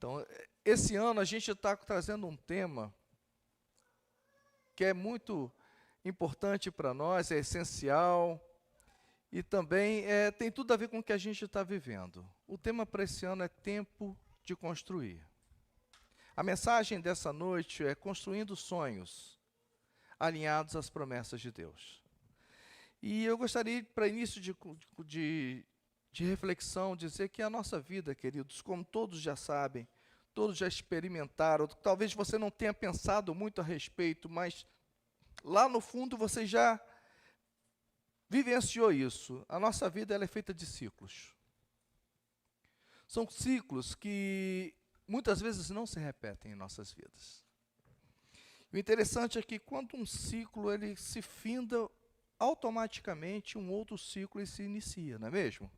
Então, esse ano a gente está trazendo um tema que é muito importante para nós, é essencial e também tem tudo a ver com o que a gente está vivendo. O tema para esse ano é tempo de construir. A mensagem dessa noite é construindo sonhos alinhados às promessas de Deus. E eu gostaria, para início de reflexão, dizer que a nossa vida, queridos, como todos já sabem, todos já experimentaram, talvez você não tenha pensado muito a respeito, mas lá no fundo você já vivenciou isso. A nossa vida ela é feita de ciclos. São ciclos que muitas vezes não se repetem em nossas vidas. O interessante é que quando um ciclo ele se finda, automaticamente um outro ciclo se inicia, não é mesmo?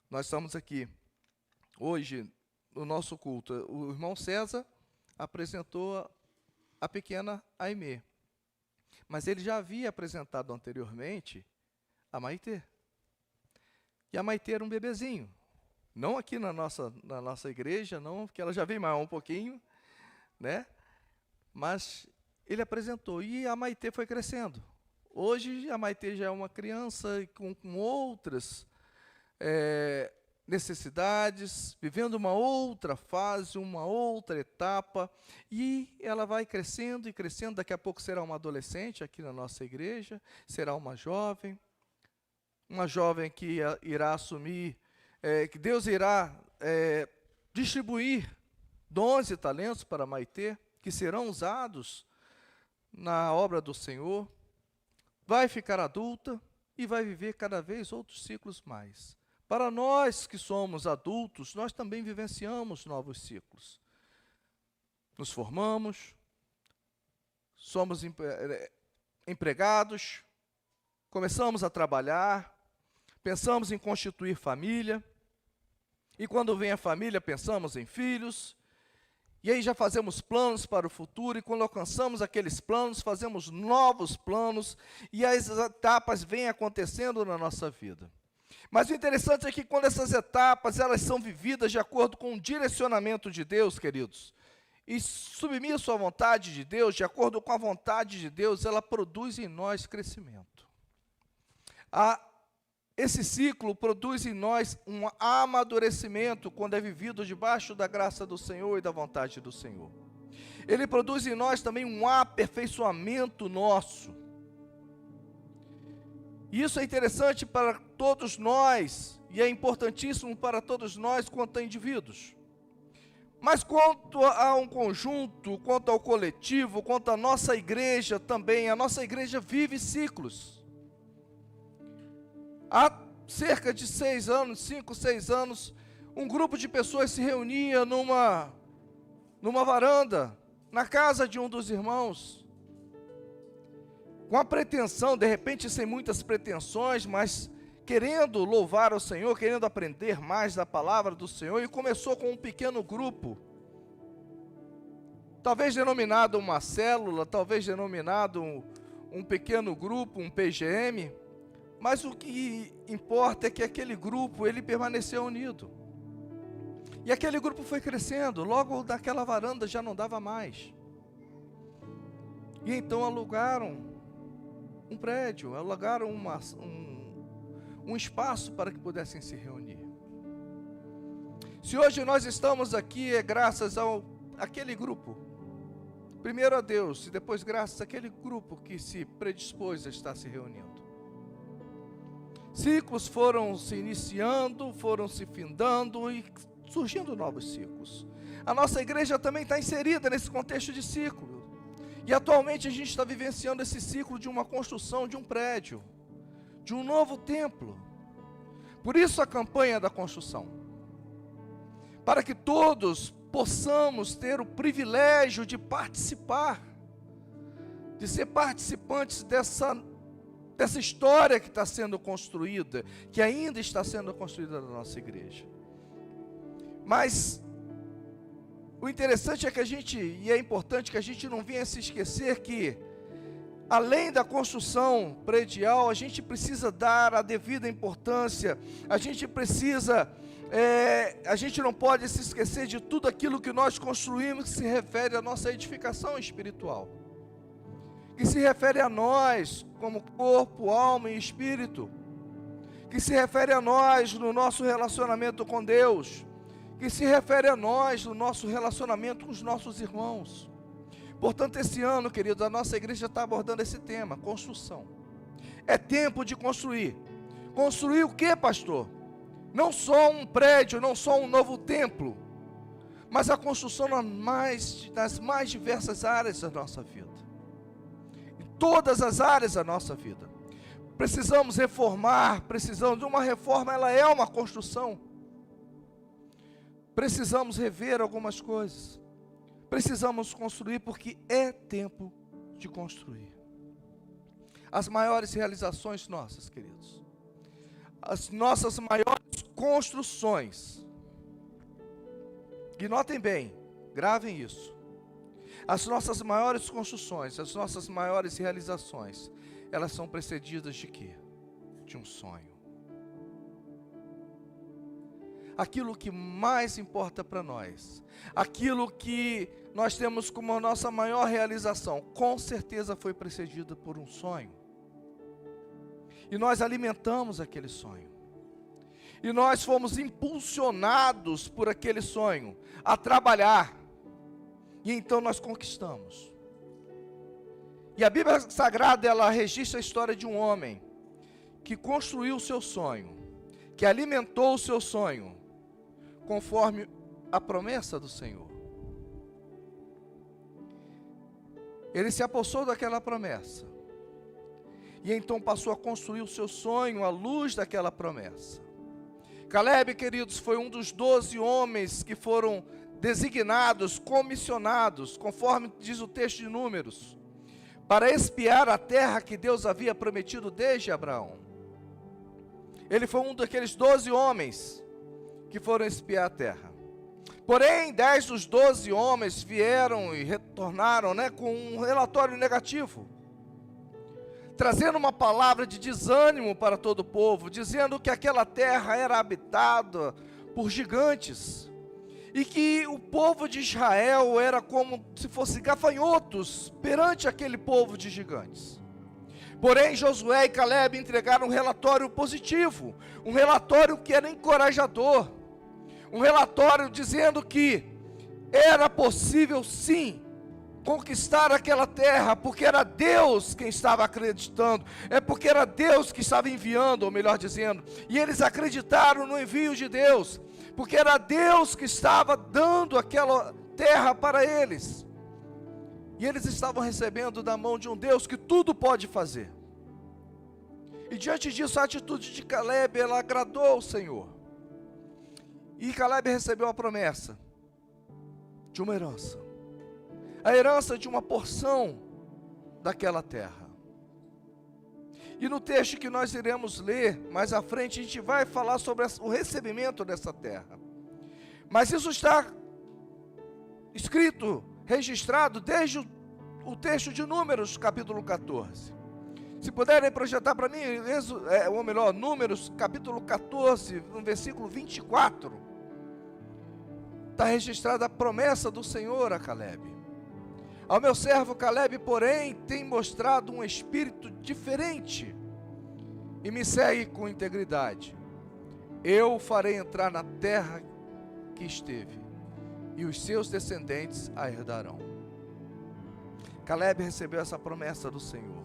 Nós estamos aqui hoje no nosso culto. O irmão César apresentou a pequena Aimee, mas ele já havia apresentado anteriormente a Maitê. E a Maitê era um bebezinho. Não aqui na nossa igreja, não, porque ela já veio mais um pouquinho, né? Mas ele apresentou e a Maitê foi crescendo. Hoje a Maitê já é uma criança com outras necessidades, vivendo uma outra fase, uma outra etapa, e ela vai crescendo e crescendo. Daqui a pouco será uma adolescente aqui na nossa igreja, será uma jovem que irá assumir, que Deus irá distribuir dons e talentos para Maitê, que serão usados na obra do Senhor, vai ficar adulta e vai viver cada vez outros ciclos mais. Para nós que somos adultos, nós também vivenciamos novos ciclos. Nos formamos, somos empregados, começamos a trabalhar, pensamos em constituir família, e quando vem a família, pensamos em filhos, e aí já fazemos planos para o futuro, e quando alcançamos aqueles planos, fazemos novos planos, e as etapas vêm acontecendo na nossa vida. Mas o interessante é que quando essas etapas, elas são vividas de acordo com o direcionamento de Deus, queridos, e submisso à vontade de Deus, de acordo com a vontade de Deus, ela produz em nós crescimento. Esse ciclo produz em nós um amadurecimento quando é vivido debaixo da graça do Senhor e da vontade do Senhor. Ele produz em nós também um aperfeiçoamento nosso. E isso é interessante para todos nós, e é importantíssimo para todos nós quanto a indivíduos. Mas quanto a um conjunto, quanto ao coletivo, quanto à nossa igreja também, a nossa igreja vive ciclos. Há cerca de 5, 6 anos, um grupo de pessoas se reunia numa varanda, na casa de um dos irmãos, com a pretensão, de repente sem muitas pretensões, mas querendo louvar ao Senhor, querendo aprender mais da palavra do Senhor, e começou com um pequeno grupo, talvez denominado uma célula, talvez denominado um pequeno grupo, um PGM, mas o que importa é que aquele grupo, ele permaneceu unido. E aquele grupo foi crescendo, logo daquela varanda já não dava mais. E então alugaram um prédio, alugaram um espaço para que pudessem se reunir. Se hoje nós estamos aqui, é graças àquele grupo. Primeiro a Deus, e depois graças àquele grupo que se predispôs a estar se reunindo. Ciclos foram se iniciando, foram se findando e surgindo novos ciclos. A nossa igreja também está inserida nesse contexto de ciclo. E atualmente a gente está vivenciando esse ciclo de uma construção de um prédio, de um novo templo. Por isso a campanha da construção. Para que todos possamos ter o privilégio de participar, de ser participantes dessa história que está sendo construída, que ainda está sendo construída na nossa igreja. Mas o interessante é que e é importante que a gente não venha se esquecer que além da construção predial, a gente precisa dar a devida importância, a gente não pode se esquecer de tudo aquilo que nós construímos que se refere à nossa edificação espiritual, que se refere a nós como corpo, alma e espírito, que se refere a nós no nosso relacionamento com Deus, que se refere a nós no nosso relacionamento com os nossos irmãos. Portanto, esse ano, queridos, a nossa igreja está abordando esse tema, construção. É tempo de construir. Construir o que, pastor? Não só um prédio, não só um novo templo, mas a construção nas mais diversas áreas da nossa vida. Em todas as áreas da nossa vida. Precisamos reformar, precisamos de uma reforma, ela é uma construção. Precisamos rever algumas coisas. Precisamos construir porque é tempo de construir. As maiores realizações nossas, queridos, as nossas maiores construções, e notem bem, gravem isso, as nossas maiores construções, as nossas maiores realizações, elas são precedidas de quê? De um sonho. Aquilo que mais importa para nós, aquilo que nós temos como a nossa maior realização, com certeza foi precedido por um sonho. E nós alimentamos aquele sonho. E nós fomos impulsionados por aquele sonho a trabalhar. E então nós conquistamos. E a Bíblia Sagrada, ela registra a história de um homem que construiu o seu sonho, que alimentou o seu sonho, conforme a promessa do Senhor. Ele se apossou daquela promessa. E então passou a construir o seu sonho à luz daquela promessa. Caleb, queridos, foi um dos 12 homens que foram designados, comissionados, conforme diz o texto de Números, para espiar a terra que Deus havia prometido desde Abraão. Ele foi um daqueles 12 homens que foram espiar a terra. Porém, 10 dos 12 homens vieram e retornaram, com um relatório negativo, trazendo uma palavra de desânimo para todo o povo, dizendo que aquela terra era habitada por gigantes, e que o povo de Israel era como se fosse gafanhotos perante aquele povo de gigantes. Porém, Josué e Caleb entregaram um relatório positivo, um relatório que era encorajador, um relatório dizendo que era possível sim conquistar aquela terra, porque era Deus quem estava acreditando, porque era Deus que estava enviando, ou melhor dizendo, e eles acreditaram no envio de Deus, porque era Deus que estava dando aquela terra para eles, e eles estavam recebendo da mão de um Deus que tudo pode fazer. E diante disso, a atitude de Caleb, ela agradou ao Senhor, e Caleb recebeu a promessa de uma herança, a herança de uma porção daquela terra. E no texto que nós iremos ler mais à frente, a gente vai falar sobre o recebimento dessa terra. Mas isso está escrito, registrado desde o texto de Números, capítulo 14. Se puderem projetar para mim, ou melhor, Números, capítulo 14, no versículo 24, está registrada a promessa do Senhor a Caleb. Ao meu servo Caleb, porém, tem mostrado um espírito diferente e me segue com integridade. Eu o farei entrar na terra que esteve, e os seus descendentes a herdarão. Caleb recebeu essa promessa do Senhor.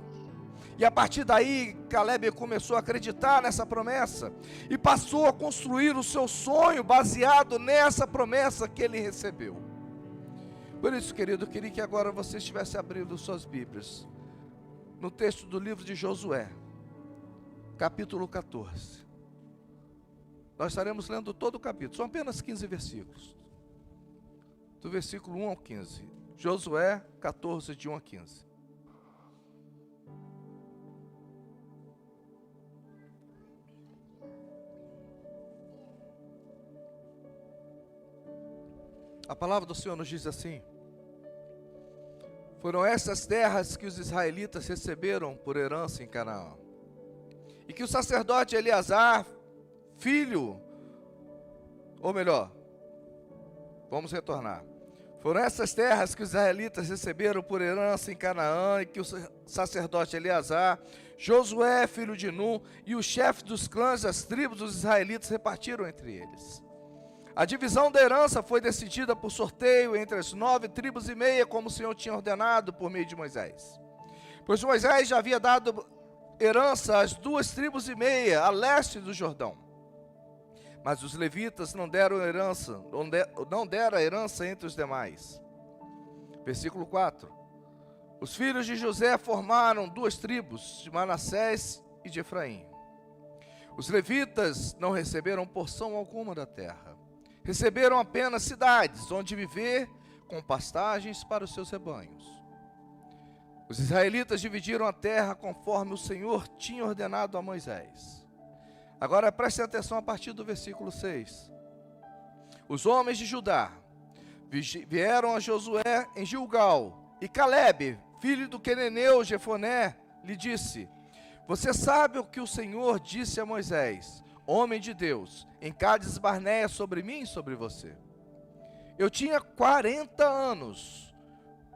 E a partir daí, Caleb começou a acreditar nessa promessa e passou a construir o seu sonho baseado nessa promessa que ele recebeu. Por isso, querido, eu queria que agora você estivesse abrindo suas Bíblias no texto do livro de Josué, capítulo 14. Nós estaremos lendo todo o capítulo, são apenas 15 versículos, do versículo 1 ao 15. Josué 14, de 1 a 15. A palavra do Senhor nos diz assim: Foram essas terras que os israelitas receberam por herança em Canaã. E que o sacerdote Eleazar, filho, ou melhor, vamos retornar. Foram essas terras que os israelitas receberam por herança em Canaã e que o sacerdote Eleazar, Josué, filho de Nun, e os chefes dos clãs das tribos dos israelitas repartiram entre eles. A divisão da herança foi decidida por sorteio entre as 9 tribos e meia, como o Senhor tinha ordenado por meio de Moisés. Pois Moisés já havia dado herança às 2 tribos e meia, a leste do Jordão. Mas os levitas não deram herança, não deram a herança entre os demais. Versículo 4. Os filhos de José formaram 2 tribos, de Manassés e de Efraim. Os levitas não receberam porção alguma da terra. Receberam apenas cidades, onde viver, com pastagens para os seus rebanhos. Os israelitas dividiram a terra conforme o Senhor tinha ordenado a Moisés. Agora prestem atenção a partir do versículo 6. Os homens de Judá vieram a Josué em Gilgal, e Calebe, filho do queneneu Jefoné, lhe disse: Você sabe o que o Senhor disse a Moisés, homem de Deus, em Cádiz Barneia, sobre mim e sobre você. Eu tinha 40 anos,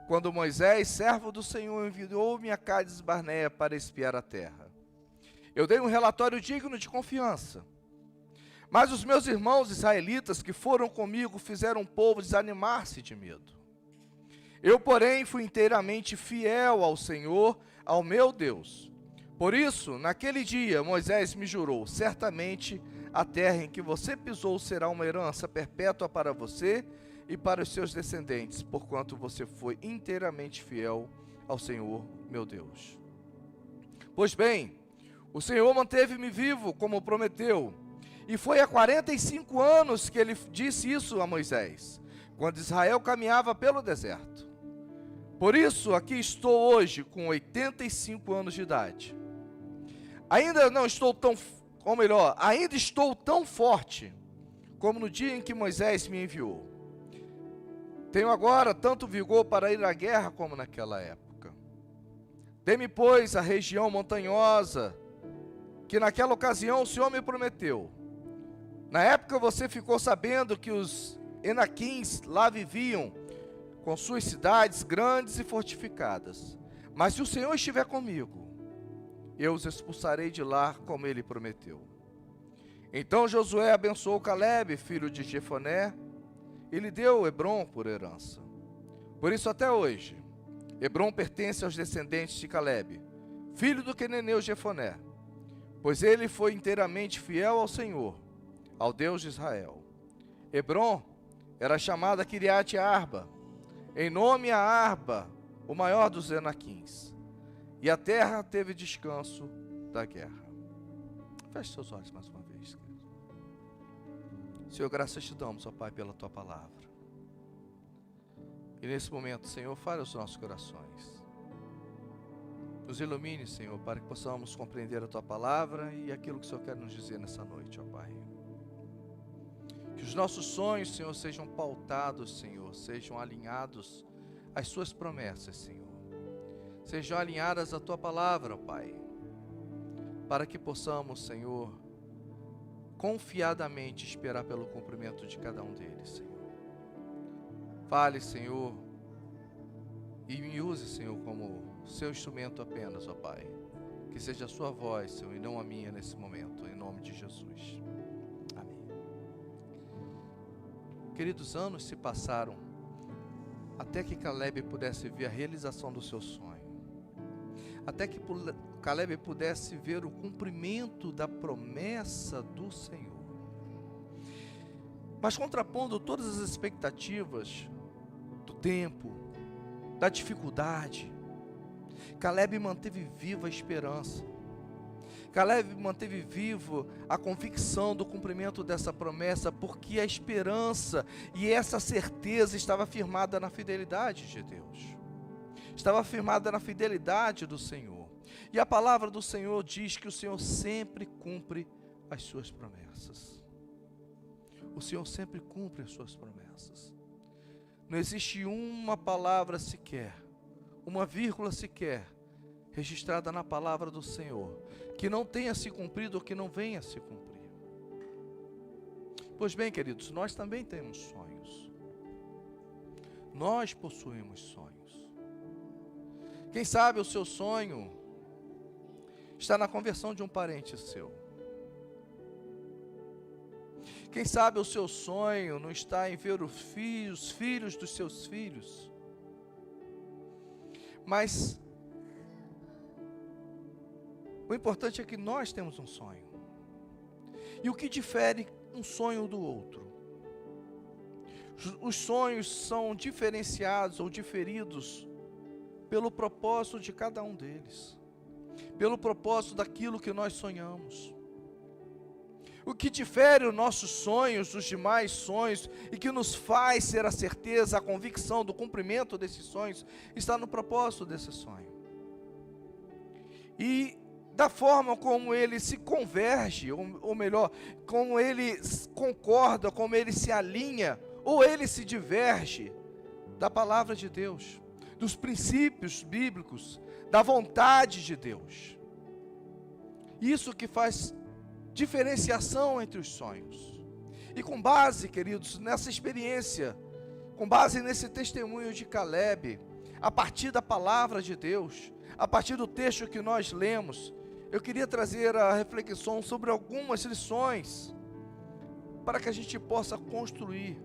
quando Moisés, servo do Senhor, enviou-me a Cádiz Barneia para espiar a terra. Eu dei um relatório digno de confiança. Mas os meus irmãos israelitas que foram comigo fizeram o povo desanimar-se de medo. Eu, porém, fui inteiramente fiel ao Senhor, ao meu Deus. Por isso, naquele dia, Moisés me jurou: certamente a terra em que você pisou será uma herança perpétua para você e para os seus descendentes, porquanto você foi inteiramente fiel ao Senhor, meu Deus. Pois bem, o Senhor manteve-me vivo, como prometeu, e foi há 45 anos que ele disse isso a Moisés, quando Israel caminhava pelo deserto. Por isso, aqui estou hoje, com 85 anos de idade. Ainda estou tão forte, como no dia em que Moisés me enviou. Tenho agora tanto vigor para ir à guerra como naquela época. Dê-me, pois, a região montanhosa, que naquela ocasião o Senhor me prometeu. Na época você ficou sabendo que os Enaquins lá viviam, com suas cidades grandes e fortificadas. Mas se o Senhor estiver comigo, eu os expulsarei de lá, como ele prometeu. Então Josué abençoou Calebe, filho de Jefoné, e lhe deu Hebrom por herança. Por isso até hoje, Hebrom pertence aos descendentes de Calebe, filho do queneneu Jefoné, pois ele foi inteiramente fiel ao Senhor, ao Deus de Israel. Hebrom era chamada Kiriate Arba, em nome a Arba, o maior dos Enaquins. E a terra teve descanso da guerra. Feche seus olhos mais uma vez, querido. Senhor, graças te damos, ó Pai, pela tua palavra. E nesse momento, Senhor, fale aos nossos corações. Nos ilumine, Senhor, para que possamos compreender a tua palavra e aquilo que o Senhor quer nos dizer nessa noite, ó Pai. Que os nossos sonhos, Senhor, sejam pautados, Senhor, sejam alinhados às suas promessas, Senhor. Sejam alinhadas à tua palavra, ó Pai, para que possamos, Senhor, confiadamente esperar pelo cumprimento de cada um deles, Senhor. Fale, Senhor, e me use, Senhor, como seu instrumento apenas, ó Pai. Que seja a sua voz, Senhor, e não a minha nesse momento, em nome de Jesus. Amém. Queridos, anos se passaram até que Calebe pudesse ver a realização do seu sonho. Até que Calebe pudesse ver o cumprimento da promessa do Senhor. Mas contrapondo todas as expectativas do tempo, da dificuldade, Calebe manteve viva a esperança. Calebe manteve vivo a convicção do cumprimento dessa promessa, porque a esperança e essa certeza estava firmada na fidelidade de Deus. Estava firmada na fidelidade do Senhor. E a palavra do Senhor diz que o Senhor sempre cumpre as suas promessas. O Senhor sempre cumpre as suas promessas. Não existe uma palavra sequer, uma vírgula sequer registrada na palavra do Senhor, que não tenha se cumprido ou que não venha a se cumprir. Pois bem, queridos, nós também temos sonhos. Nós possuímos sonhos. Quem sabe o seu sonho está na conversão de um parente seu. Quem sabe o seu sonho não está em ver os filhos dos seus filhos. Mas o importante é que nós temos um sonho. E o que difere um sonho do outro? Os sonhos são diferenciados ou diferidos pelo propósito de cada um deles. Pelo propósito daquilo que nós sonhamos. O que difere os nossos sonhos dos demais sonhos e que nos faz ter a certeza, a convicção do cumprimento desses sonhos, está no propósito desse sonho. E da forma como ele se converge, ou melhor, como ele concorda, como ele se alinha, ou ele se diverge da palavra de Deus, dos princípios bíblicos, da vontade de Deus. Isso que faz diferenciação entre os sonhos. E com base, queridos, nessa experiência, com base nesse testemunho de Caleb, a partir da palavra de Deus, a partir do texto que nós lemos, eu queria trazer a reflexão sobre algumas lições, para que a gente possa construir,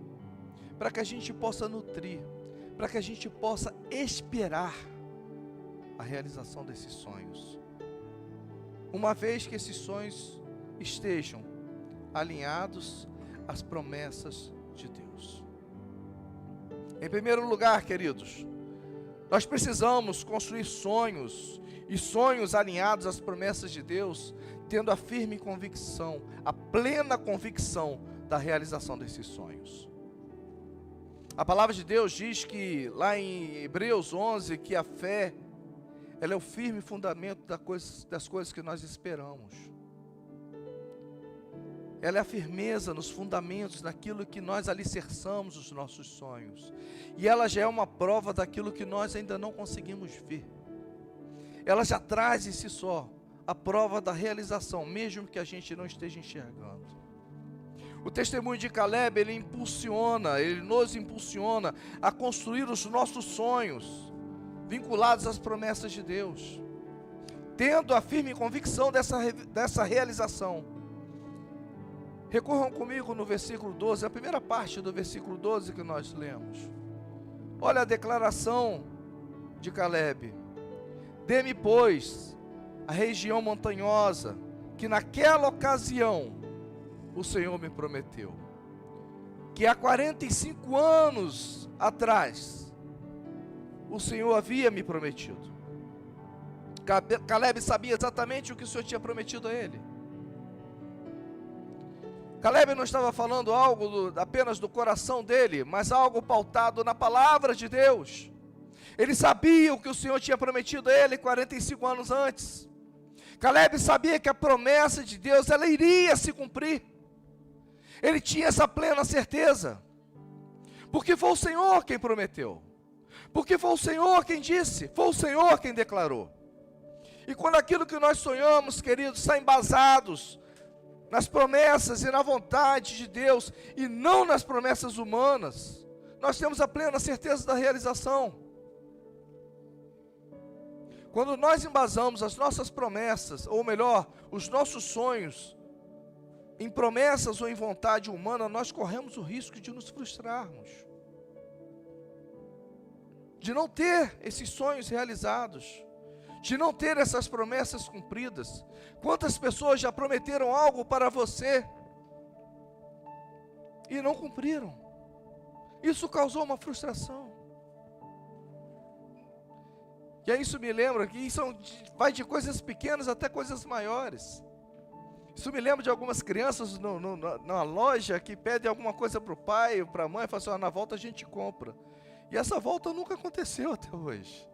para que a gente possa nutrir, para que a gente possa esperar a realização desses sonhos. Uma vez que esses sonhos estejam alinhados às promessas de Deus. Em primeiro lugar, queridos, nós precisamos construir sonhos, e sonhos alinhados às promessas de Deus, tendo a firme convicção, a plena convicção da realização desses sonhos. A palavra de Deus diz que, lá em Hebreus 11, que a fé, ela é o firme fundamento das coisas que nós esperamos. Ela é a firmeza nos fundamentos, naquilo que nós alicerçamos os nossos sonhos. E ela já é uma prova daquilo que nós ainda não conseguimos ver. Ela já traz em si só a prova da realização, mesmo que a gente não esteja enxergando. O testemunho de Caleb, ele nos impulsiona a construir os nossos sonhos, vinculados às promessas de Deus, tendo a firme convicção dessa realização. Recorram comigo no versículo 12, a primeira parte do versículo 12 que nós lemos. Olha a declaração de Caleb: dê-me, pois, a região montanhosa, que naquela ocasião o Senhor me prometeu, que há 45 anos atrás o Senhor havia me prometido. Caleb sabia exatamente o que o Senhor tinha prometido a ele. Caleb não estava falando algo apenas do coração dele, mas algo pautado na palavra de Deus. Ele sabia o que o Senhor tinha prometido a ele 45 anos antes. Caleb sabia que a promessa de Deus, ela iria se cumprir. Ele tinha essa plena certeza. Porque foi o Senhor quem prometeu. Porque foi o Senhor quem disse. Foi o Senhor quem declarou. E quando aquilo que nós sonhamos, queridos, está embasados nas promessas e na vontade de Deus, e não nas promessas humanas, nós temos a plena certeza da realização. Quando nós embasamos as nossas promessas, ou melhor, os nossos sonhos, em promessas ou em vontade humana, nós corremos o risco de nos frustrarmos, de não ter esses sonhos realizados, de não ter essas promessas cumpridas. Quantas pessoas já prometeram algo para você e não cumpriram? Isso causou uma frustração. E aí isso me lembra que vai de coisas pequenas até coisas maiores. Isso me lembra de algumas crianças na loja que pedem alguma coisa para o pai ou para a mãe, e falam assim: na volta a gente compra. E essa volta nunca aconteceu até hoje.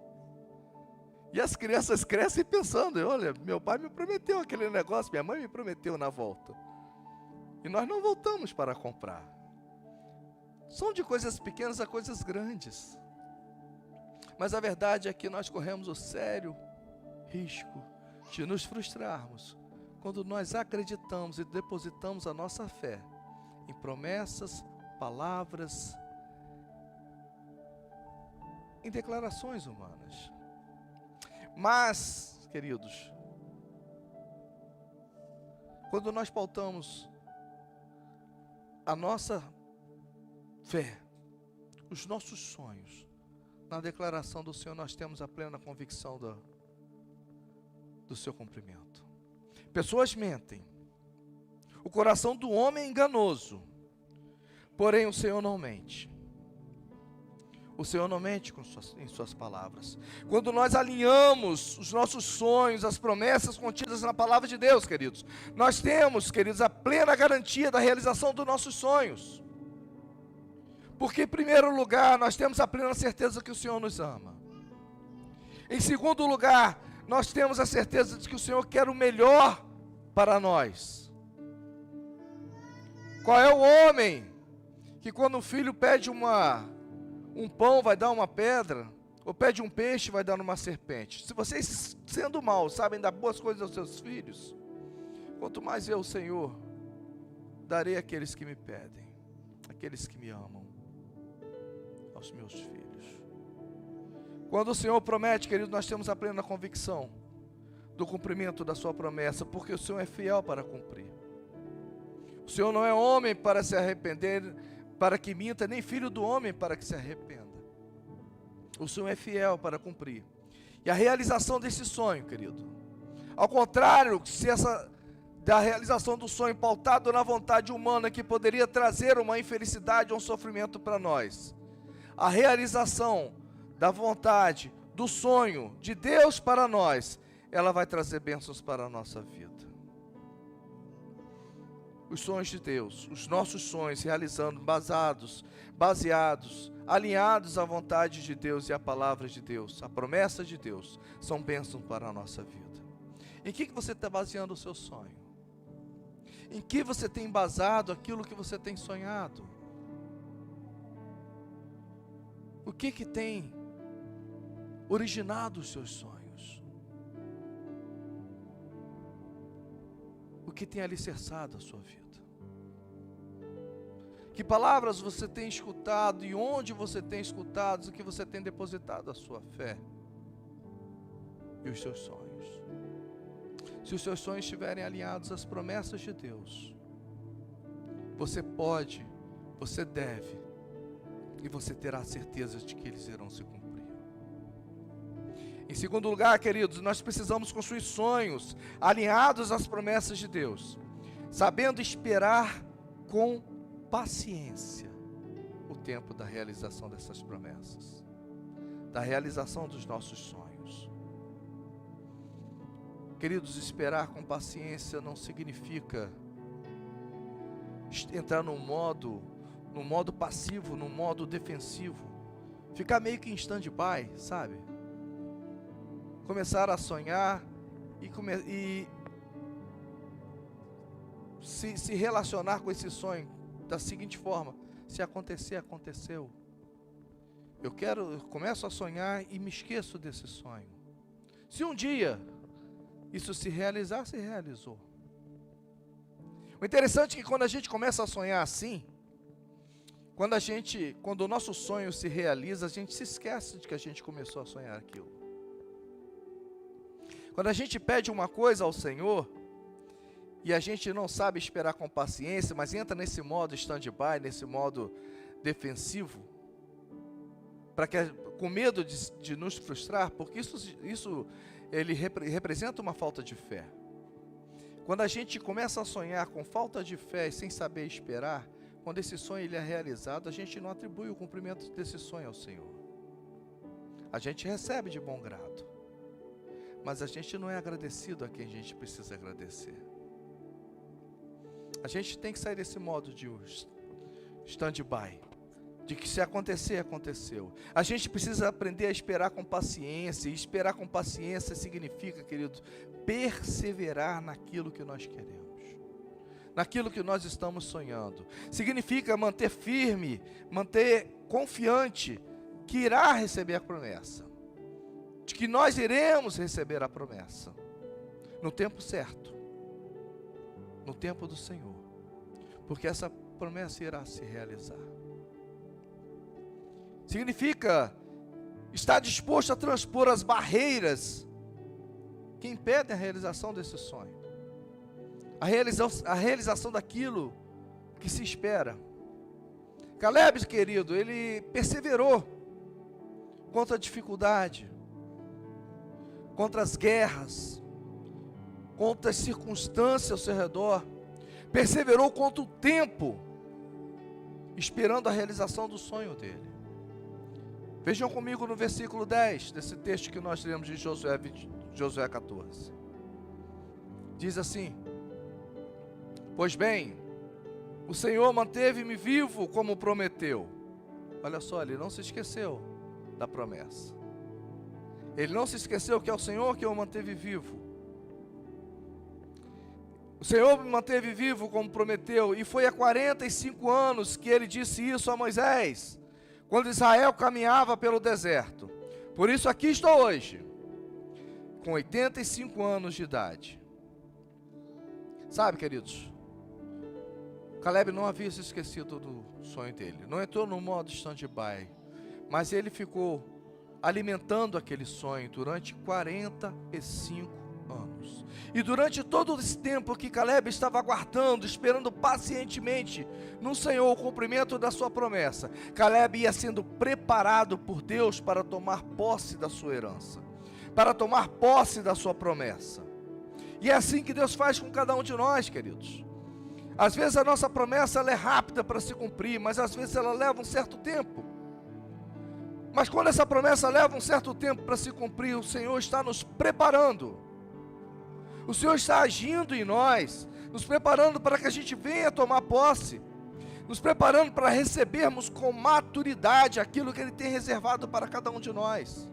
E as crianças crescem pensando: olha, meu pai me prometeu aquele negócio, minha mãe me prometeu na volta. E nós não voltamos para comprar. São de coisas pequenas a coisas grandes. Mas a verdade é que nós corremos o sério risco de nos frustrarmos quando nós acreditamos e depositamos a nossa fé em promessas, palavras, em declarações humanas. Mas, queridos, quando nós pautamos a nossa fé, os nossos sonhos, na declaração do Senhor, nós temos a plena convicção do seu cumprimento. Pessoas mentem, o coração do homem é enganoso, porém o Senhor não mente. O Senhor não mente em suas palavras. Quando nós alinhamos os nossos sonhos, as promessas contidas na palavra de Deus, queridos, nós temos, queridos, a plena garantia da realização dos nossos sonhos. Porque, em primeiro lugar, nós temos a plena certeza que o Senhor nos ama. Em segundo lugar, nós temos a certeza de que o Senhor quer o melhor para nós. Qual é o homem que, quando o filho pede um pão, vai dar uma pedra, ou pede um peixe, vai dar uma serpente? Se vocês, sendo maus, sabem dar boas coisas aos seus filhos, quanto mais eu, Senhor, darei àqueles que me pedem, àqueles que me amam, aos meus filhos. Quando o Senhor promete, querido, nós temos a plena convicção do cumprimento da sua promessa, porque o Senhor é fiel para cumprir. O Senhor não é homem para se arrepender, para que minta, nem filho do homem para que se arrependa. O Senhor é fiel para cumprir. E a realização desse sonho, querido, ao contrário, da realização do sonho pautado na vontade humana, que poderia trazer uma infelicidade ou um sofrimento para nós, a realização da vontade, do sonho de Deus para nós, ela vai trazer bênçãos para a nossa vida. Os sonhos de Deus, os nossos sonhos realizando, baseados, alinhados à vontade de Deus e à palavra de Deus, a promessa de Deus, são bênçãos para a nossa vida. Em que você está baseando o seu sonho? Em que você tem embasado aquilo que você tem sonhado? O que tem originado os seus sonhos? O que tem alicerçado a sua vida? Que palavras você tem escutado e onde você tem escutado, o que você tem depositado a sua fé e os seus sonhos? Se os seus sonhos estiverem alinhados às promessas de Deus, você pode, você deve, e você terá certeza de que eles irão se cumprir. Em segundo lugar, queridos, nós precisamos construir sonhos alinhados às promessas de Deus, sabendo esperar com paciência o tempo da realização dessas promessas, da realização dos nossos sonhos. Queridos, esperar com paciência não significa entrar num modo passivo, num modo defensivo, ficar meio que em stand-by, sabe? Começar a sonhar e se relacionar com esse sonho da seguinte forma: se acontecer, aconteceu. Eu começo a sonhar e me esqueço desse sonho. Se um dia isso se realizar, se realizou. O interessante é que quando a gente começa a sonhar assim, quando o nosso sonho se realiza, a gente se esquece de que a gente começou a sonhar aquilo. Quando a gente pede uma coisa ao Senhor, e a gente não sabe esperar com paciência, mas entra nesse modo stand-by, nesse modo defensivo, com medo de nos frustrar, porque isso ele representa uma falta de fé. Quando a gente começa a sonhar com falta de fé e sem saber esperar, quando esse sonho ele é realizado, a gente não atribui o cumprimento desse sonho ao Senhor. A gente recebe de bom grado, mas a gente não é agradecido a quem a gente precisa agradecer. A gente tem que sair desse modo de stand-by, de que se acontecer, aconteceu. A gente precisa aprender a esperar com paciência, e esperar com paciência significa, querido, perseverar naquilo que nós queremos, naquilo que nós estamos sonhando. Significa manter firme, manter confiante que irá receber a promessa, de que nós iremos receber a promessa, no tempo certo, no tempo do Senhor, porque essa promessa irá se realizar. Significa estar disposto a transpor as barreiras que impedem a realização desse sonho, a realização daquilo que se espera. Caleb, querido, ele perseverou contra a dificuldade, contra as guerras, contra as circunstâncias ao seu redor, perseverou contra o tempo, esperando a realização do sonho dele. Vejam comigo no versículo 10, desse texto que nós lemos de Josué 14. Diz assim: pois bem, o Senhor manteve-me vivo como prometeu. Olha só, ele não se esqueceu da promessa. Ele não se esqueceu que é o Senhor que o manteve vivo. O Senhor me manteve vivo como prometeu, e foi há 45 anos que ele disse isso a Moisés, quando Israel caminhava pelo deserto. Por isso aqui estou hoje, com 85 anos de idade. Sabe, queridos, Caleb não havia se esquecido do sonho dele, não entrou no modo stand-by, mas ele ficou alimentando aquele sonho durante 45 anos. E durante todo esse tempo que Caleb estava aguardando, esperando pacientemente no Senhor o cumprimento da sua promessa, Caleb ia sendo preparado por Deus para tomar posse da sua herança, para tomar posse da sua promessa. E é assim que Deus faz com cada um de nós, queridos. Às vezes a nossa promessa ela é rápida para se cumprir, mas às vezes ela leva um certo tempo. Mas quando essa promessa leva um certo tempo para se cumprir, o Senhor está nos preparando. O Senhor está agindo em nós, nos preparando para que a gente venha tomar posse, nos preparando para recebermos com maturidade aquilo que Ele tem reservado para cada um de nós.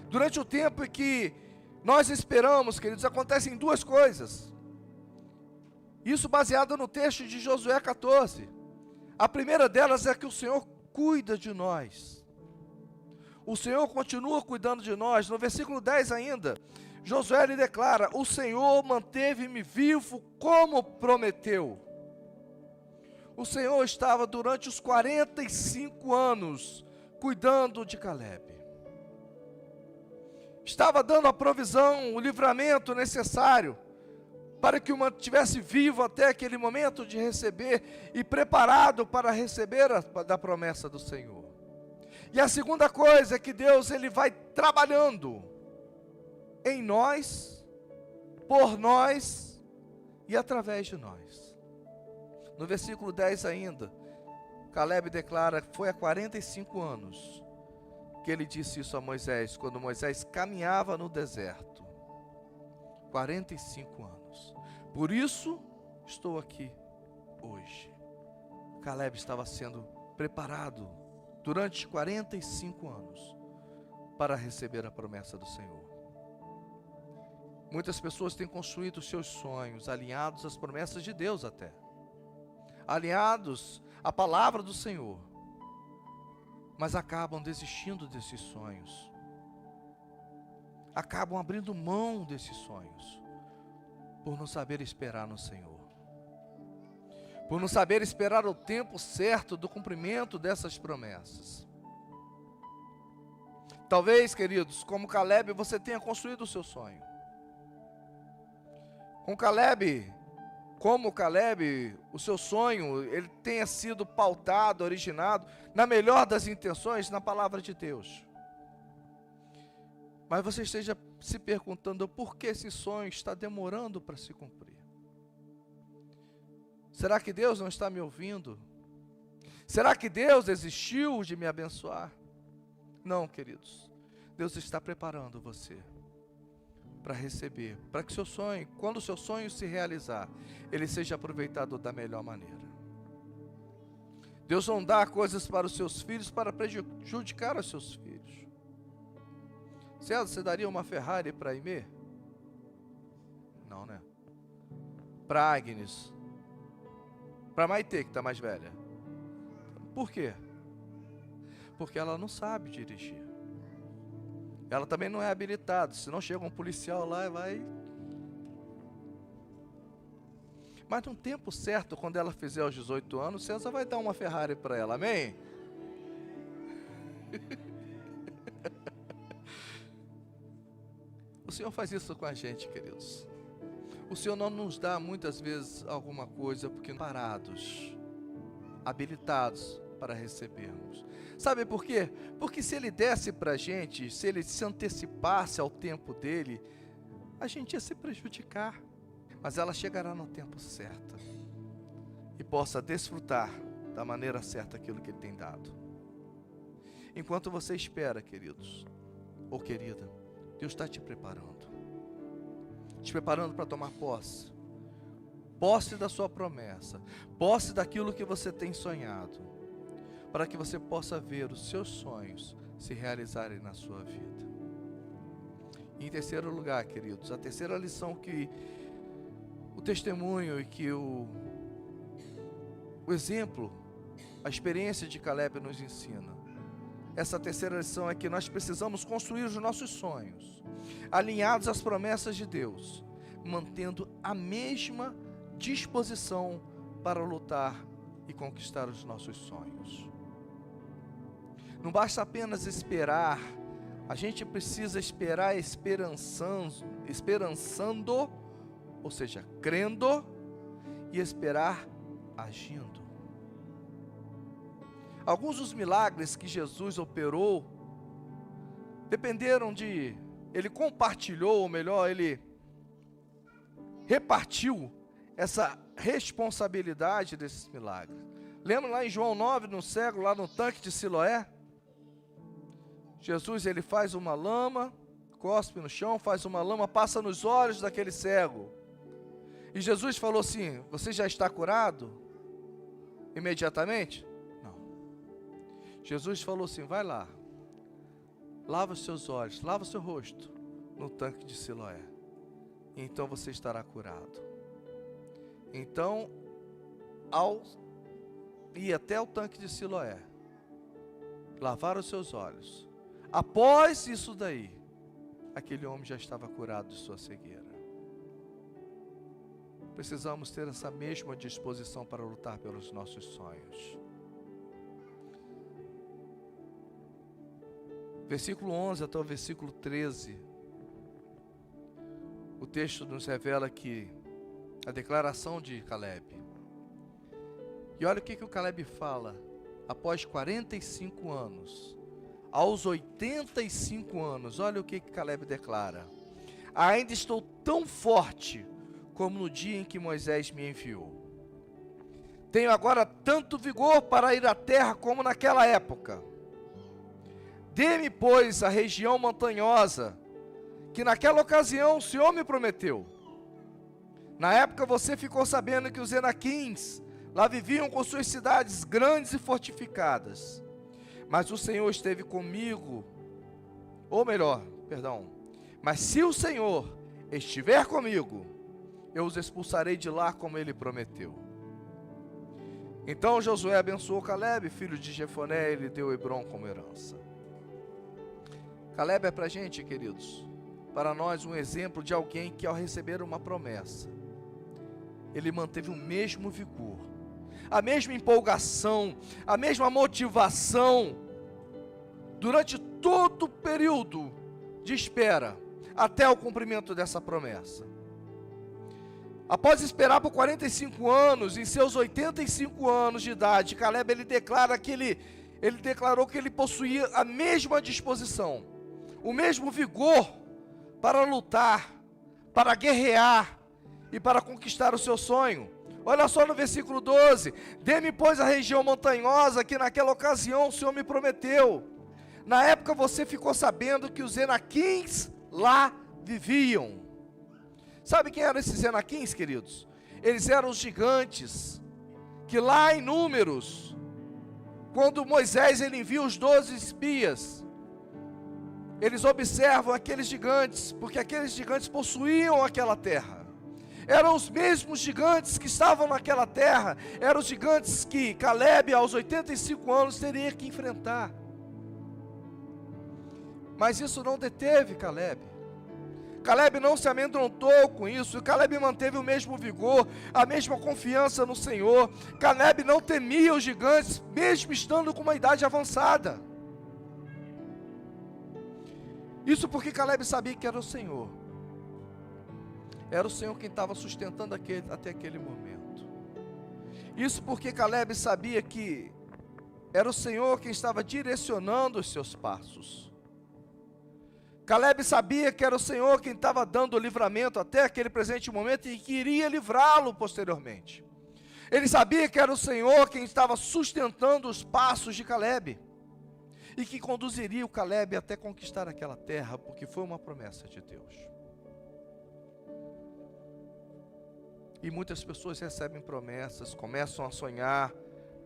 Durante o tempo em que nós esperamos, queridos, acontecem duas coisas. Isso baseado no texto de Josué 14. A primeira delas é que o Senhor cuida de nós. O Senhor continua cuidando de nós. No versículo 10 ainda, Josué lhe declara: o Senhor manteve-me vivo como prometeu. O Senhor estava durante os 45 anos cuidando de Caleb. Estava dando a provisão, o livramento necessário para que o mantivesse vivo até aquele momento de receber e preparado para receber da promessa do Senhor. E a segunda coisa é que Deus ele vai trabalhando em nós, por nós e através de nós. No versículo 10 ainda, Caleb declara que foi há 45 anos que ele disse isso a Moisés, quando Moisés caminhava no deserto. 45 anos. Por isso estou aqui hoje. Caleb estava sendo preparado durante 45 anos para receber a promessa do Senhor. Muitas pessoas têm construído seus sonhos alinhados às promessas de Deus até, alinhados à palavra do Senhor, mas acabam desistindo desses sonhos, acabam abrindo mão desses sonhos, por não saber esperar no Senhor, por não saber esperar o tempo certo do cumprimento dessas promessas. Talvez, queridos, como Caleb, você tenha construído o seu sonho. Como Caleb, o seu sonho, ele tenha sido pautado, originado, na melhor das intenções, na palavra de Deus. Mas você esteja se perguntando por que esse sonho está demorando para se cumprir. Será que Deus não está me ouvindo? Será que Deus desistiu de me abençoar? Não, queridos. Deus está preparando você para receber, para que seu sonho, quando o seu sonho se realizar, ele seja aproveitado da melhor maneira. Deus não dá coisas para os seus filhos para prejudicar os seus filhos. César, você daria uma Ferrari para Aimee? Não, né? Para Agnes? Para Maitê, que está mais velha? Por quê? Porque ela não sabe dirigir. Ela também não é habilitada. Se não chega um policial lá e vai... Mas no tempo certo, quando ela fizer os 18 anos, César vai dar uma Ferrari para ela, amém? O Senhor faz isso com a gente, queridos. O Senhor não nos dá muitas vezes alguma coisa porque parados, habilitados para recebermos. Sabe por quê? Porque se Ele desse para a gente, se Ele se antecipasse ao tempo dEle, a gente ia se prejudicar. Mas ela chegará no tempo certo e possa desfrutar da maneira certa aquilo que Ele tem dado. Enquanto você espera, queridos, ou querida, Deus está te preparando para tomar posse da sua promessa, posse daquilo que você tem sonhado, para que você possa ver os seus sonhos se realizarem na sua vida. E em terceiro lugar, queridos, a terceira lição que o testemunho e que o exemplo, a experiência de Caleb nos ensina. Essa terceira lição é que nós precisamos construir os nossos sonhos, alinhados às promessas de Deus, mantendo a mesma disposição para lutar e conquistar os nossos sonhos. Não basta apenas esperar, a gente precisa esperar esperançando, ou seja, crendo, e esperar agindo. Alguns dos milagres que Jesus operou dependeram de... Ele compartilhou, ou melhor, Ele repartiu essa responsabilidade desses milagres. Lembra lá em João 9, no cego, lá no tanque de Siloé? Jesus, Ele faz uma lama, cospe no chão, faz uma lama, passa nos olhos daquele cego. E Jesus falou assim: você já está curado? Imediatamente? Não. Jesus falou assim: vai lá, lava os seus olhos, lava o seu rosto no tanque de Siloé, e então você estará curado. Então, ao ir até o tanque de Siloé, lavar os seus olhos, após isso daí, aquele homem já estava curado de sua cegueira. Precisamos ter essa mesma disposição para lutar pelos nossos sonhos. Versículo 11 até o versículo 13. O texto nos revela que a declaração de Caleb. E olha o que o Caleb fala. Após 45 anos, aos 85 anos, olha o que Caleb declara: ainda estou tão forte como no dia em que Moisés me enviou. Tenho agora tanto vigor para ir à terra como naquela época. Dê-me, pois, a região montanhosa, que naquela ocasião o Senhor me prometeu. Na época você ficou sabendo que os Enaquins lá viviam com suas cidades grandes e fortificadas. Mas o Senhor esteve comigo, mas se o Senhor estiver comigo, eu os expulsarei de lá como Ele prometeu. Então Josué abençoou Caleb, filho de Jefoné, e lhe deu Hebrom como herança. Caleb é para a gente, queridos, para nós um exemplo de alguém que ao receber uma promessa, ele manteve o mesmo vigor, a mesma empolgação, a mesma motivação, durante todo o período de espera, até o cumprimento dessa promessa. Após esperar por 45 anos, em seus 85 anos de idade, Caleb ele declarou que ele possuía a mesma disposição, o mesmo vigor para lutar, para guerrear e para conquistar o seu sonho. Olha só no versículo 12: dê-me, pois, a região montanhosa que naquela ocasião o Senhor me prometeu. Na época você ficou sabendo que os Enaquins lá viviam. Sabe quem eram esses Enaquins, queridos? Eles eram os gigantes, que lá em Números, quando Moisés ele envia os 12 espias, eles observam aqueles gigantes, porque aqueles gigantes possuíam aquela terra. Eram os mesmos gigantes que estavam naquela terra, eram os gigantes que Caleb, aos 85 anos, teria que enfrentar. Mas isso não deteve Caleb. Caleb não se amedrontou com isso. Caleb manteve o mesmo vigor, a mesma confiança no Senhor. Caleb não temia os gigantes, mesmo estando com uma idade avançada. Isso porque Caleb sabia que era o Senhor. Era o Senhor quem estava sustentando até aquele momento. Isso porque Caleb sabia que era o Senhor quem estava direcionando os seus passos. Caleb sabia que era o Senhor quem estava dando o livramento até aquele presente momento e que iria livrá-lo posteriormente. Ele sabia que era o Senhor quem estava sustentando os passos de Caleb e que conduziria o Caleb até conquistar aquela terra, porque foi uma promessa de Deus. E muitas pessoas recebem promessas, começam a sonhar,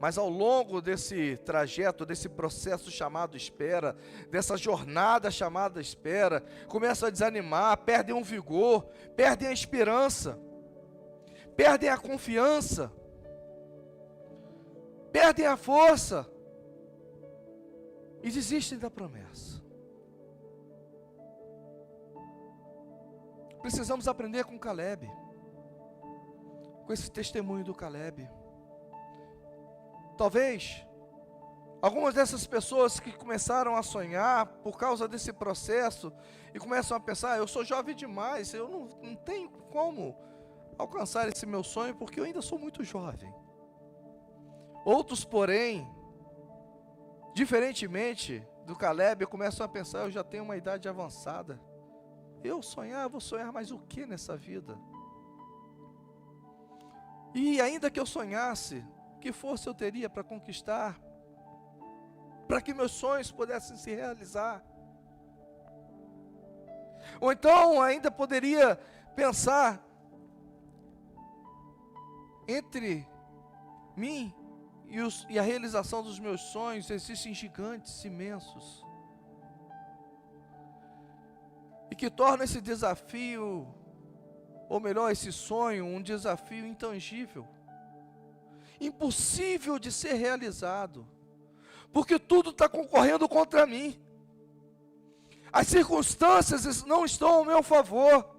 mas ao longo desse trajeto, desse processo chamado espera, dessa jornada chamada espera, começam a desanimar, perdem o vigor, perdem a esperança, perdem a confiança, perdem a força e desistem da promessa. Precisamos aprender com Caleb, com esse testemunho do Caleb. Talvez algumas dessas pessoas que começaram a sonhar por causa desse processo e começam a pensar: eu sou jovem demais, eu não tenho como alcançar esse meu sonho porque eu ainda sou muito jovem. Outros, porém, diferentemente do Caleb, começam a pensar: eu já tenho uma idade avançada, eu vou sonhar mais o que nessa vida? E ainda que eu sonhasse, que força eu teria para conquistar, para que meus sonhos pudessem se realizar? Ou então ainda poderia pensar: entre mim e a realização dos meus sonhos existem gigantes imensos, e que tornam esse desafio, ou melhor, esse sonho, um desafio intangível, impossível de ser realizado, porque tudo está concorrendo contra mim, as circunstâncias não estão ao meu favor,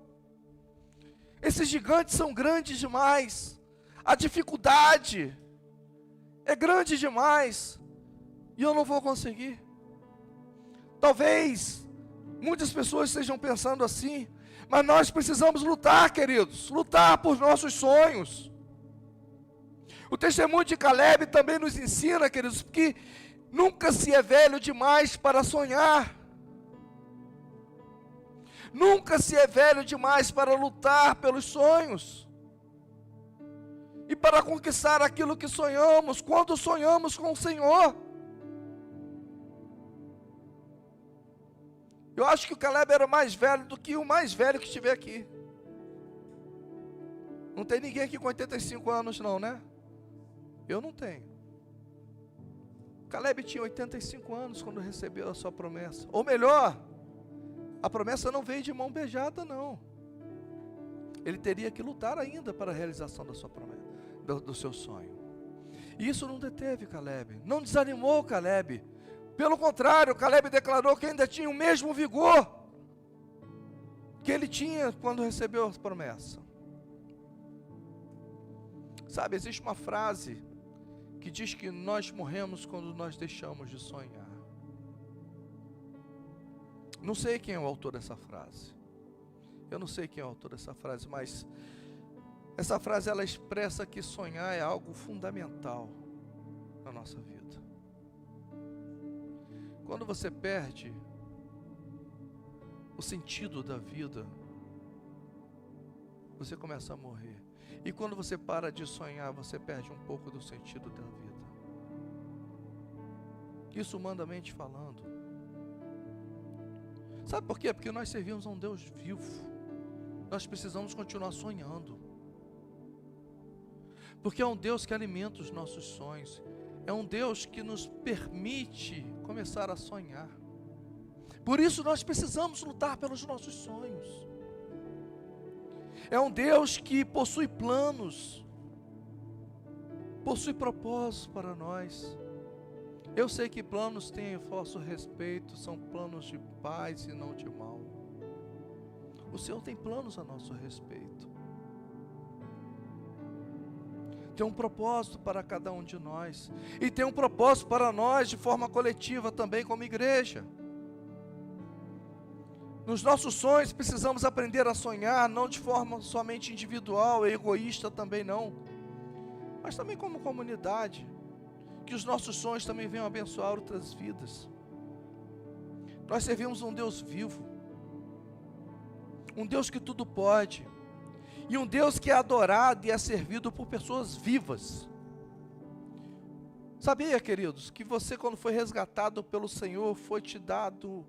esses gigantes são grandes demais, a dificuldade é grande demais, e eu não vou conseguir. Talvez muitas pessoas estejam pensando assim, mas nós precisamos lutar, queridos, lutar por nossos sonhos. O testemunho de Caleb também nos ensina, queridos, que nunca se é velho demais para sonhar. Nunca se é velho demais para lutar pelos sonhos. E para conquistar aquilo que sonhamos, quando sonhamos com o Senhor. Eu acho que o Caleb era mais velho do que o mais velho que estiver aqui. Não tem ninguém aqui com 85 anos não, né? Eu não tenho. Caleb tinha 85 anos quando recebeu a sua promessa. Ou melhor, a promessa não veio de mão beijada, não. Ele teria que lutar ainda para a realização da sua promessa, do seu sonho. E isso não deteve Caleb, não desanimou Caleb. Pelo contrário, Caleb declarou que ainda tinha o mesmo vigor que ele tinha quando recebeu a promessa. Sabe, existe uma frase que diz que nós morremos quando nós deixamos de sonhar. Não sei quem é o autor dessa frase. Eu não sei quem é o autor dessa frase, mas essa frase ela expressa que sonhar é algo fundamental na nossa vida. Quando você perde o sentido da vida, você começa a morrer. E quando você para de sonhar, você perde um pouco do sentido da vida. Isso humanamente falando. Sabe por quê? Porque nós servimos a um Deus vivo. Nós precisamos continuar sonhando. Porque é um Deus que alimenta os nossos sonhos. É um Deus que nos permite começar a sonhar. Por isso nós precisamos lutar pelos nossos sonhos. É um Deus que possui planos, possui propósitos para nós. Eu sei que planos têm a vosso respeito, são planos de paz e não de mal. O Senhor tem planos a nosso respeito. Tem um propósito para cada um de nós. E tem um propósito para nós de forma coletiva também como igreja. Nos nossos sonhos precisamos aprender a sonhar, não de forma somente individual e egoísta também não, mas também como comunidade. Que os nossos sonhos também venham abençoar outras vidas. Nós servimos um Deus vivo, um Deus que tudo pode, e um Deus que é adorado e é servido por pessoas vivas. Sabia, queridos, que você, quando foi resgatado pelo Senhor, foi te dado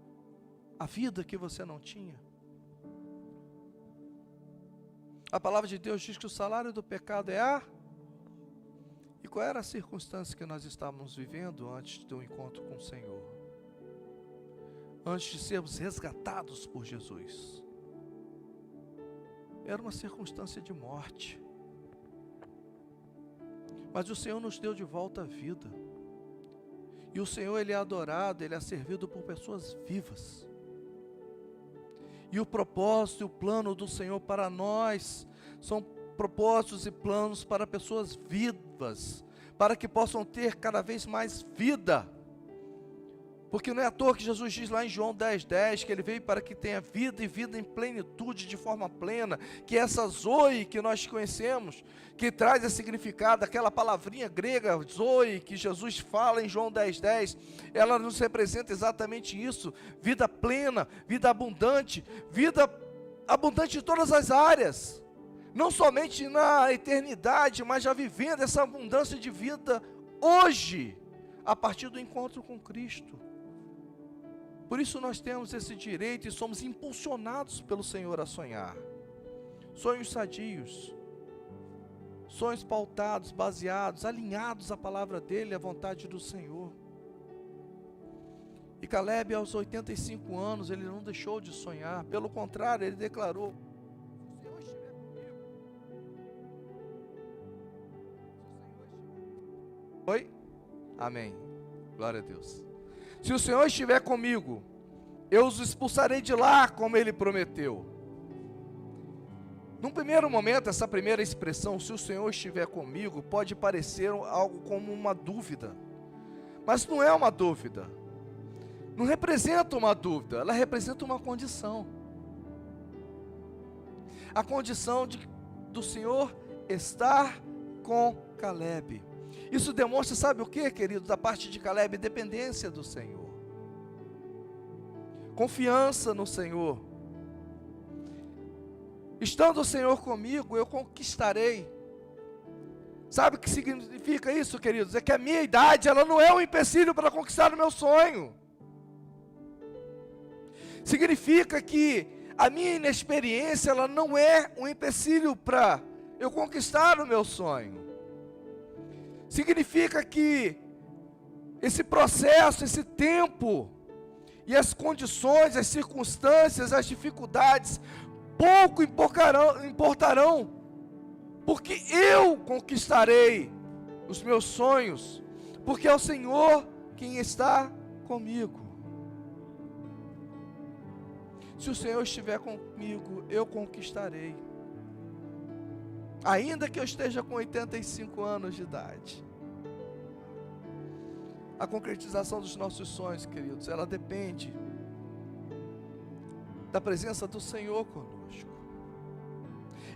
a vida que você não tinha? A palavra de Deus diz que o salário do pecado é a... E qual era a circunstância que nós estávamos vivendo antes do encontro com o Senhor? Antes de sermos resgatados por Jesus. Era uma circunstância de morte. Mas o Senhor nos deu de volta a vida. E o Senhor, Ele é adorado, Ele é servido por pessoas vivas. E o propósito e o plano do Senhor para nós são propósitos e planos para pessoas vivas, para que possam ter cada vez mais vida. Porque não é à toa que Jesus diz lá em João 10:10, que Ele veio para que tenha vida e vida em plenitude, de forma plena, que essa zoe que nós conhecemos, que traz esse significado, aquela palavrinha grega, zoe, que Jesus fala em João 10:10, ela nos representa exatamente isso, vida plena, vida abundante em todas as áreas, não somente na eternidade, mas já vivendo essa abundância de vida hoje, a partir do encontro com Cristo. Por isso nós temos esse direito e somos impulsionados pelo Senhor a sonhar. Sonhos sadios, sonhos pautados, baseados, alinhados à palavra dEle, à vontade do Senhor. E Caleb, aos 85 anos, ele não deixou de sonhar, pelo contrário, ele declarou: se o Senhor estiver comigo. Oi? Amém. Glória a Deus. Se o Senhor estiver comigo, eu os expulsarei de lá, como Ele prometeu. Num primeiro momento, essa primeira expressão, se o Senhor estiver comigo, pode parecer algo como uma dúvida. Mas não é uma dúvida. Não representa uma dúvida, ela representa uma condição. A condição do Senhor estar com Caleb. Isso demonstra, sabe o que, querido, da parte de Caleb? Dependência do Senhor. Confiança no Senhor. Estando o Senhor comigo, eu conquistarei. Sabe o que significa isso, queridos? É que a minha idade, ela não é um empecilho para conquistar o meu sonho. Significa que a minha inexperiência, ela não é um empecilho para eu conquistar o meu sonho. Significa que esse processo, esse tempo, e as condições, as circunstâncias, as dificuldades, pouco importarão, porque eu conquistarei os meus sonhos, porque é o Senhor quem está comigo. Se o Senhor estiver comigo, eu conquistarei. Ainda que eu esteja com 85 anos de idade. A concretização dos nossos sonhos, queridos, ela depende da presença do Senhor conosco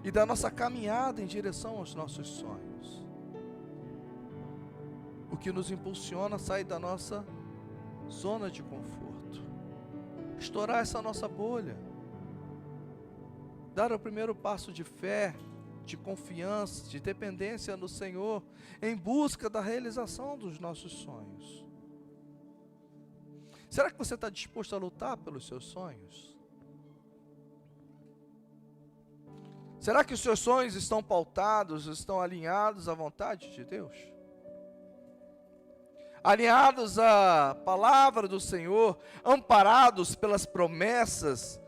e da nossa caminhada em direção aos nossos sonhos. O que nos impulsiona a sair da nossa zona de conforto, estourar essa nossa bolha, dar o primeiro passo de fé, de confiança, de dependência no Senhor, em busca da realização dos nossos sonhos. Será que você está disposto a lutar pelos seus sonhos? Será que os seus sonhos estão pautados, estão alinhados à vontade de Deus? Alinhados à palavra do Senhor, amparados pelas promessas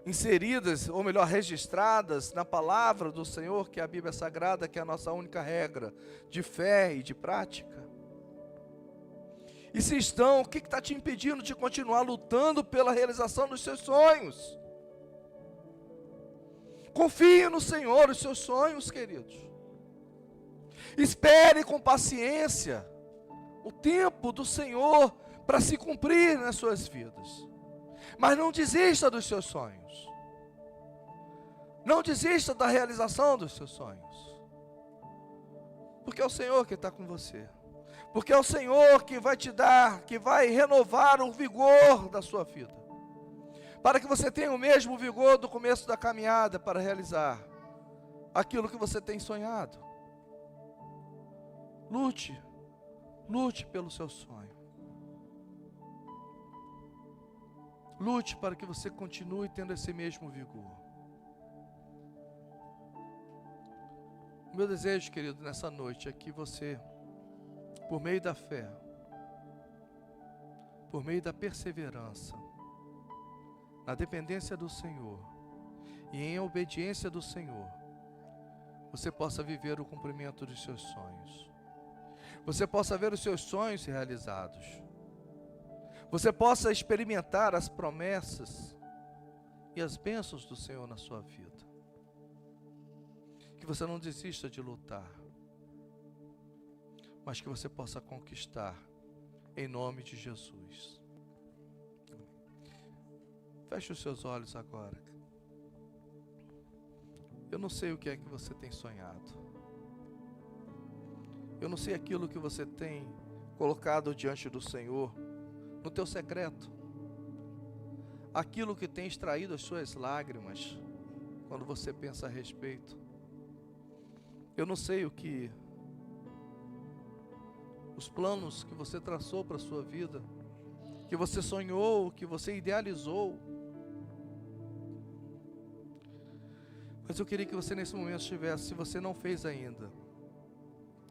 inseridas, ou melhor, registradas na palavra do Senhor, que é a Bíblia Sagrada, que é a nossa única regra de fé e de prática. E se estão, o que está te impedindo de continuar lutando pela realização dos seus sonhos? Confie no Senhor os seus sonhos, queridos. Espere com paciência o tempo do Senhor para se cumprir nas suas vidas. Mas não desista dos seus sonhos. Não desista da realização dos seus sonhos. Porque é o Senhor que está com você. Porque é o Senhor que vai te dar, que vai renovar o vigor da sua vida. Para que você tenha o mesmo vigor do começo da caminhada para realizar aquilo que você tem sonhado. Lute, lute pelo seu sonho. Lute para que você continue tendo esse mesmo vigor. O meu desejo, querido, nessa noite é que você, por meio da fé, por meio da perseverança, na dependência do Senhor e em obediência do Senhor, você possa viver o cumprimento dos seus sonhos. Você possa ver os seus sonhos realizados. Você possa experimentar as promessas e as bênçãos do Senhor na sua vida. Que você não desista de lutar, mas que você possa conquistar em nome de Jesus. Feche os seus olhos agora. Eu não sei o que é que você tem sonhado. Eu não sei aquilo que você tem colocado diante do Senhor, no teu secreto. Aquilo que tem extraído as suas lágrimas, quando você pensa a respeito. Eu não sei o que, os planos que você traçou para a sua vida, que você sonhou, que você idealizou. Mas eu queria que você nesse momento estivesse, se você não fez ainda,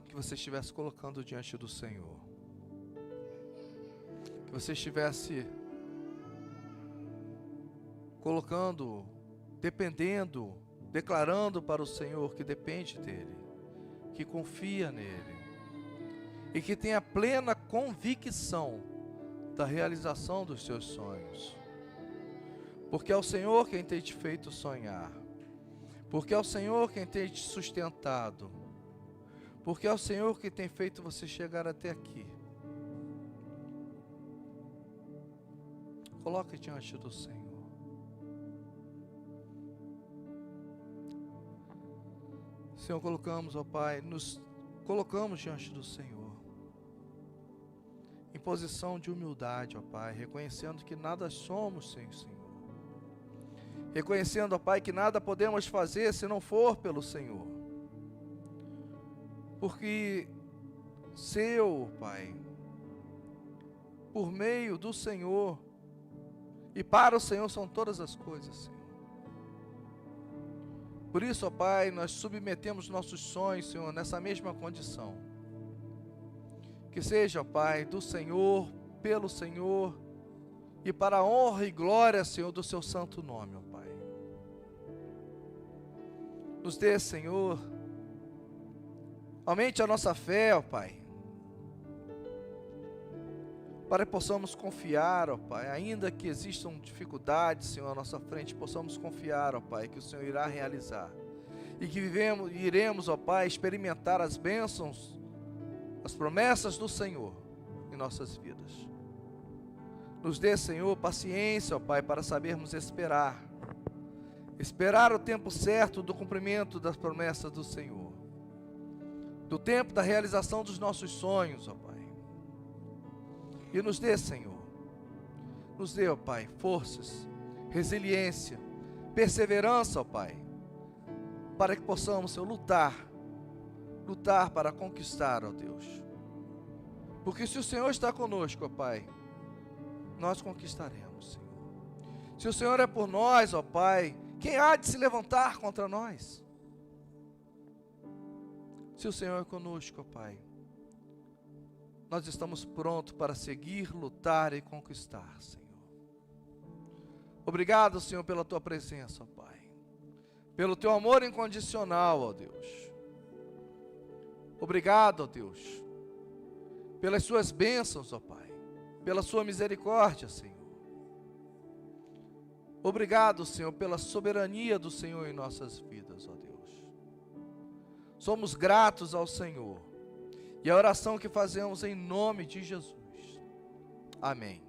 que você estivesse colocando diante do Senhor. Que você estivesse colocando, dependendo, declarando para o Senhor que depende dEle, que confia nele e que tenha plena convicção da realização dos seus sonhos. Porque é o Senhor quem tem te feito sonhar. Porque é o Senhor quem tem te sustentado. Porque é o Senhor que tem feito você chegar até aqui. Coloque diante do Senhor. Senhor, colocamos, ó Pai, nos colocamos diante do Senhor, em posição de humildade, ó Pai, reconhecendo que nada somos sem o Senhor. Reconhecendo, ó Pai, que nada podemos fazer se não for pelo Senhor. Porque seu, Pai, por meio do Senhor e para o Senhor são todas as coisas, Senhor. Por isso, ó Pai, nós submetemos nossos sonhos, Senhor, nessa mesma condição. Que seja, ó Pai, do Senhor, pelo Senhor e para a honra e glória, Senhor, do seu santo nome, ó Pai. Nos dê, Senhor, aumente a nossa fé, ó Pai, para que possamos confiar, ó Pai, ainda que existam dificuldades, Senhor, à nossa frente, possamos confiar, ó Pai, que o Senhor irá realizar, e que iremos, ó Pai, experimentar as bênçãos, as promessas do Senhor em nossas vidas. Nos dê, Senhor, paciência, ó Pai, para sabermos esperar o tempo certo do cumprimento das promessas do Senhor, do tempo da realização dos nossos sonhos, ó Pai. E nos dê, Senhor, nos dê, ó Pai, forças, resiliência, perseverança, ó Pai, para que possamos, Senhor, lutar para conquistar, ó Deus. Porque se o Senhor está conosco, ó Pai, nós conquistaremos, Senhor. Se o Senhor é por nós, ó Pai, quem há de se levantar contra nós? Se o Senhor é conosco, ó Pai, nós estamos prontos para seguir, lutar e conquistar, Senhor. Obrigado, Senhor, pela Tua presença, ó Pai. Pelo Teu amor incondicional, ó Deus. Obrigado, ó Deus, pelas Suas bênçãos, ó Pai. pela sua misericórdia, Senhor. Obrigado, Senhor, pela soberania do Senhor em nossas vidas, ó Deus. Somos gratos ao Senhor. E a oração que fazemos em nome de Jesus. Amém.